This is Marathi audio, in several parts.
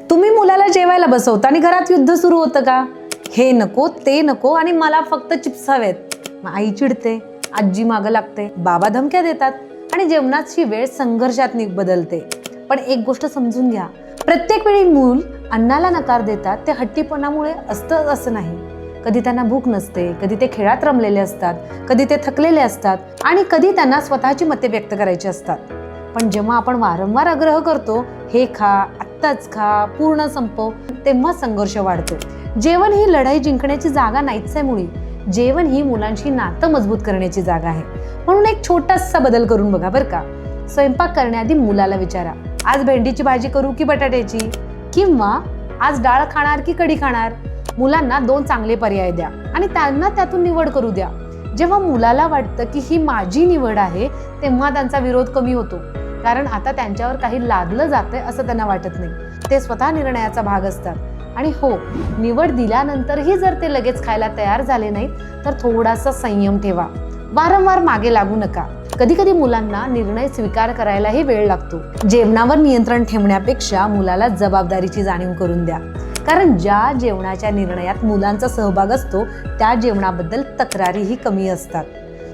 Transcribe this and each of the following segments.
तुम्ही मुलाला जेवायला बसवता आणि घरात युद्ध सुरू होतं का? हे नको, ते नको आणि मला फक्त चिप्स हवेत. मग आई चिडते, आजी मागं लागते, बाबा धमक्या देतात आणि जेवणाची वेळ संघर्षात बदलते. पण एक गोष्ट समजून घ्या, प्रत्येक वेळी मूल अन्नाला नकार देतात ते हट्टीपणामुळे असतं असं नाही. कधी त्यांना भूक नसते, कधी ते खेळात रमलेले असतात, कधी ते थकलेले असतात आणि कधी त्यांना स्वतःची मते व्यक्त करायची असतात. पण जेव्हा आपण वारंवार आग्रह करतो, हे खा, आत्ताच खा, पूर्ण संपव, तेव्हा संघर्ष वाढतो. जेवण ही लढाई जिंकण्याची जागा नाहीच आहे मुळी. जेवण ही मुलांशी नातं मजबूत करण्याची जागा आहे. म्हणून एक छोटासा बदल करून बघा बरं का. स्वयंपाक करण्याआधी मुलाला विचारा, आज भेंडीची भाजी करू की बटाट्याची, किंवा आज डाळ खाणार की कढी खाणार. मुलांना 2 चांगले पर्याय द्या आणि त्यांना त्यातून निवड करू द्या. जेव्हा मुलाला वाटतं की ही माझी निवड आहे, तेव्हा त्यांचा विरोध कमी होतो, कारण आता त्यांच्यावर काही लादलं जातंय असं त्यांना वाटत नाही. ते स्वतः निर्णयाचा भाग असतात. आणि हो, निवड दिल्यानंतरही जर ते लगेच खायला तयार झाले नाहीत तर थोडासा संयम ठेवा. वारंवार मागे लागू नका. कधी कधी मुलांना निर्णय स्वीकार करायलाही वेळ लागतो. जेवणावर नियंत्रण ठेवण्यापेक्षा मुलाला जबाबदारीची जाणीव करून द्या, कारण ज्या जेवणाच्या निर्णयात मुलांचा सहभाग असतो त्या जेवणाबद्दल तक्रारीही कमी असतात.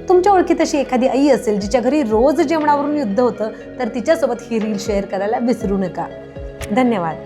तुमच्या ओळखीत अशी एखादी आई असेल जिच्या घरी रोज जेवणावरून युद्ध होतं, तर तिच्यासोबत ही रील शेअर करायला विसरू नका. धन्यवाद.